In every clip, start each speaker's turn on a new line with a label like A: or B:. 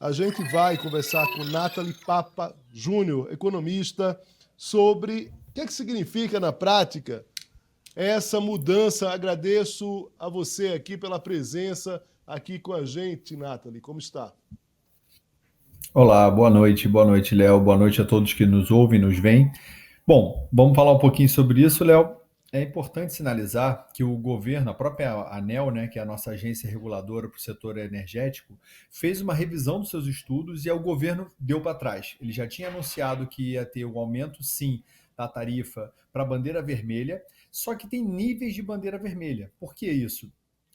A: a gente vai conversar com Nathalie Papa Júnior, economista, sobre o que significa na prática essa mudança. Agradeço a você aqui pela presença aqui com a gente, Nathalie. Como está?
B: Olá, boa noite, Léo, boa noite a todos que nos ouvem, nos veem. Bom, vamos falar um pouquinho sobre isso, Léo. É importante sinalizar que o governo, a própria ANEEL, né, que é a nossa agência reguladora para o setor energético, fez uma revisão dos seus estudos e o governo deu para trás. Ele já tinha anunciado que ia ter um aumento, sim, da tarifa para a bandeira vermelha, só que tem níveis de bandeira vermelha. Por que isso?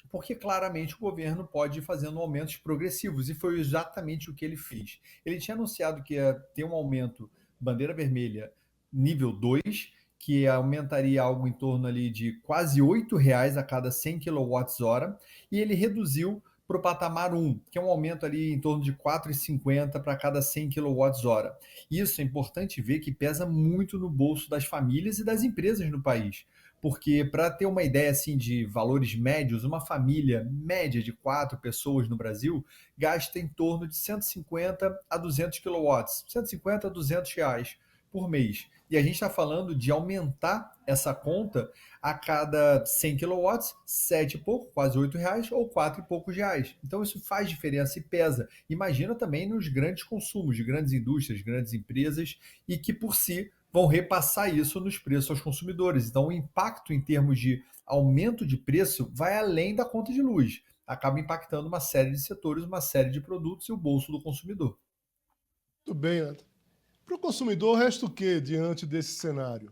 B: Porque claramente o governo pode ir fazendo aumentos progressivos, e foi exatamente o que ele fez. Ele tinha anunciado que ia ter um aumento bandeira vermelha nível 2, que aumentaria algo em torno ali de quase R$ 8 a cada 100 kWh, e ele reduziu para o patamar 1, que é um aumento ali em torno de 4,50 para cada 100 kWh. Isso é importante ver que pesa muito no bolso das famílias e das empresas no país. Porque, para ter uma ideia assim de valores médios, uma família média de 4 pessoas no Brasil gasta em torno de 150 a 200 quilowatts, 150 a 200 reais por mês. E a gente está falando de aumentar essa conta a cada 100 quilowatts, 7 e pouco, quase R$ 8, ou 4 e poucos reais. Então isso faz diferença e pesa. Imagina também nos grandes consumos, de grandes indústrias, grandes empresas, e que por si vão repassar isso nos preços aos consumidores. Então, o impacto em termos de aumento de preço vai além da conta de luz. Acaba impactando uma série de setores, uma série de produtos e o bolso do consumidor.
A: Tudo bem, Nathalie. Para o consumidor, resta o quê diante desse cenário?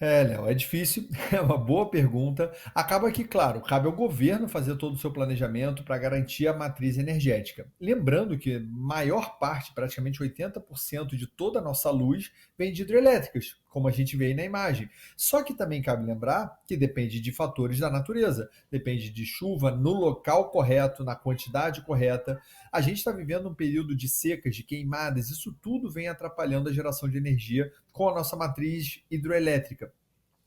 B: Léo, é difícil, é uma boa pergunta. Acaba que, claro, cabe ao governo fazer todo o seu planejamento para garantir a matriz energética. Lembrando que maior parte, praticamente 80% de toda a nossa luz vem de hidrelétricas, como a gente vê aí na imagem. Só que também cabe lembrar que depende de fatores da natureza, depende de chuva no local correto, na quantidade correta. A gente está vivendo um período de secas, de queimadas, isso tudo vem atrapalhando a geração de energia com a nossa matriz hidroelétrica.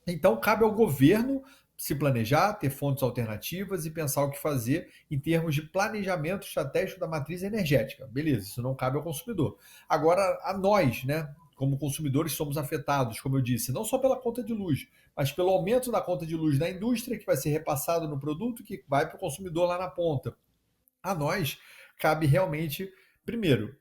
B: Então, cabe ao governo se planejar, ter fontes alternativas e pensar o que fazer em termos de planejamento estratégico da matriz energética. Beleza, isso não cabe ao consumidor. Agora, a nós, né, como consumidores, somos afetados, como eu disse, não só pela conta de luz, mas pelo aumento da conta de luz da indústria, que vai ser repassado no produto, que vai para o consumidor lá na ponta. A nós cabe realmente, primeiro,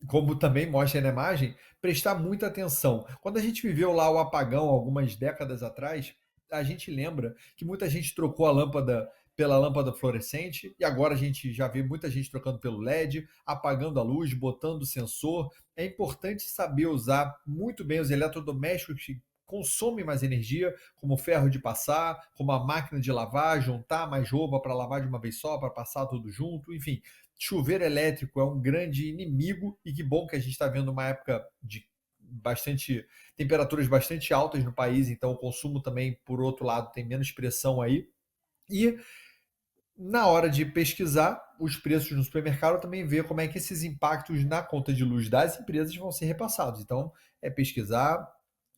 B: como também mostra aí na imagem, prestar muita atenção. Quando a gente viveu lá o apagão algumas décadas atrás, a gente lembra que muita gente trocou a lâmpada pela lâmpada fluorescente, e agora a gente já vê muita gente trocando pelo LED, apagando a luz, botando sensor. É importante saber usar muito bem os eletrodomésticos que consomem mais energia, como o ferro de passar, como a máquina de lavar, juntar mais roupa para lavar de uma vez só, para passar tudo junto, enfim. Chuveiro elétrico é um grande inimigo, e que bom que a gente está vendo uma época de bastante temperaturas bastante altas no país, então o consumo também, por outro lado, tem menos pressão aí. E na hora de pesquisar os preços no supermercado, também ver como é que esses impactos na conta de luz das empresas vão ser repassados. Então, é pesquisar,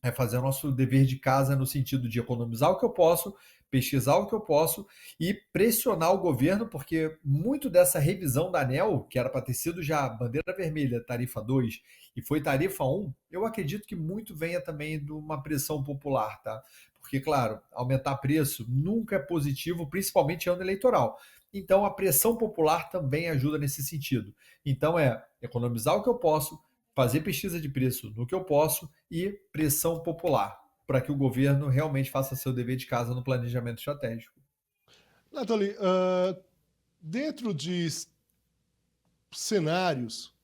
B: é fazer o nosso dever de casa no sentido de economizar o que eu posso, pesquisar o que eu posso e pressionar o governo, porque muito dessa revisão da ANEEL, que era para ter sido já bandeira vermelha, tarifa 2 e foi tarifa 1, eu acredito que muito venha também de uma pressão popular, tá? Porque, claro, aumentar preço nunca é positivo, principalmente em ano eleitoral. Então, a pressão popular também ajuda nesse sentido. Então, é economizar o que eu posso, fazer pesquisa de preço no que eu posso e pressão popular, para que o governo realmente faça seu dever de casa no planejamento estratégico.
A: Nathalie, dentro de cenários,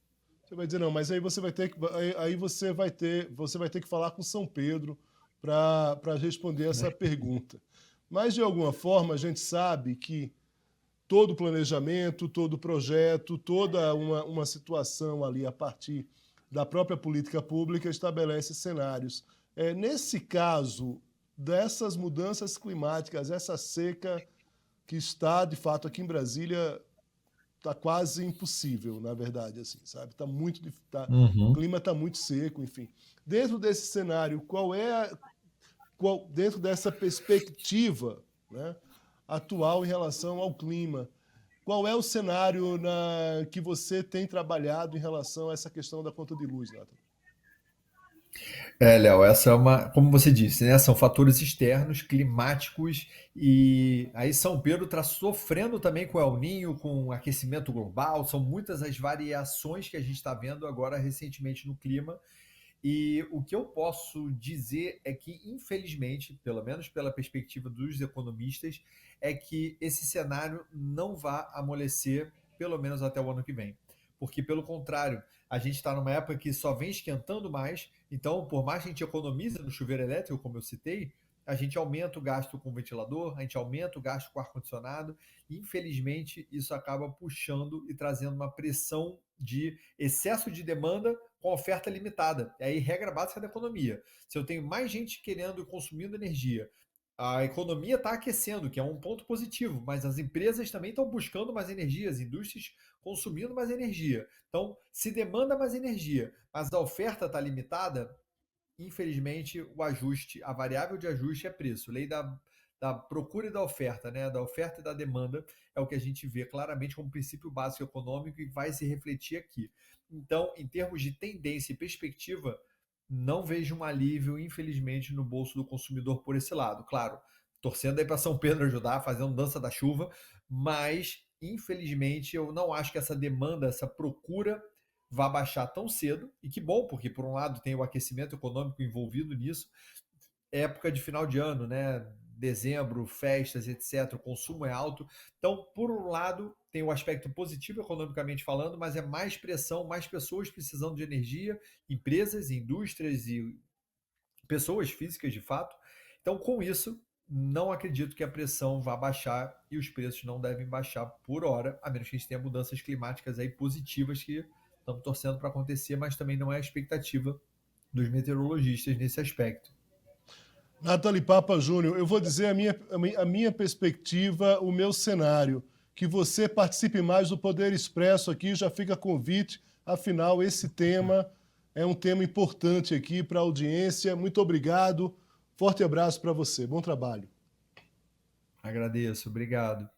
A: você vai dizer, não, mas aí você vai ter que, aí você vai ter que falar com São Pedro para responder essa pergunta. Mas, de alguma forma, a gente sabe que todo planejamento, todo projeto, toda uma situação ali a partir da própria política pública estabelece cenários. Nesse caso, dessas mudanças climáticas, essa seca que está, de fato, aqui em Brasília, está quase impossível, na verdade, assim, sabe? O
B: Uhum.
A: clima está muito seco, enfim. Dentro desse cenário, dentro dessa perspectiva, né, atual em relação ao clima, qual é o cenário que você tem trabalhado em relação a essa questão da conta de luz, Nathan?
B: Léo, essa é como você disse, né? São fatores externos, climáticos, e aí São Pedro está sofrendo também com El Niño, com aquecimento global, são muitas as variações que a gente está vendo agora recentemente no clima. E o que eu posso dizer é que, infelizmente, pelo menos pela perspectiva dos economistas, é que esse cenário não vai amolecer, pelo menos até o ano que vem. Porque, pelo contrário, a gente está numa época que só vem esquentando mais, então, por mais que a gente economize no chuveiro elétrico, como eu citei, a gente aumenta o gasto com ventilador, a gente aumenta o gasto com ar-condicionado, e infelizmente isso acaba puxando e trazendo uma pressão de excesso de demanda com oferta limitada. É aí regra básica da economia. Se eu tenho mais gente querendo e consumindo energia, a economia está aquecendo, que é um ponto positivo, mas as empresas também estão buscando mais energia, as indústrias consumindo mais energia. Então, se demanda mais energia, mas a oferta está limitada, infelizmente, o ajuste, a variável de ajuste é preço. Lei da procura e da oferta, né? Da oferta e da demanda é o que a gente vê claramente como princípio básico econômico e vai se refletir aqui. Então, em termos de tendência e perspectiva, não vejo um alívio, infelizmente, no bolso do consumidor por esse lado. Claro, torcendo aí para São Pedro ajudar, fazendo dança da chuva, mas infelizmente eu não acho que essa demanda, essa procura vá baixar tão cedo, e que bom, porque por um lado tem o aquecimento econômico envolvido nisso, época de final de ano, né? Dezembro, festas, etc. O consumo é alto. Então, por um lado, tem o aspecto positivo economicamente falando, mas é mais pressão, mais pessoas precisando de energia, empresas, indústrias e pessoas físicas de fato. Então, com isso, não acredito que a pressão vá baixar e os preços não devem baixar por hora, a menos que a gente tenha mudanças climáticas aí positivas que estamos torcendo para acontecer, mas também não é a expectativa dos meteorologistas nesse aspecto.
A: Nathalie Papa Júnior, eu vou dizer a minha perspectiva, o meu cenário. Que você participe mais do Poder Expresso aqui, já fica convite. Afinal, esse tema é um tema importante aqui para a audiência. Muito obrigado. Forte abraço para você. Bom trabalho.
B: Agradeço, obrigado.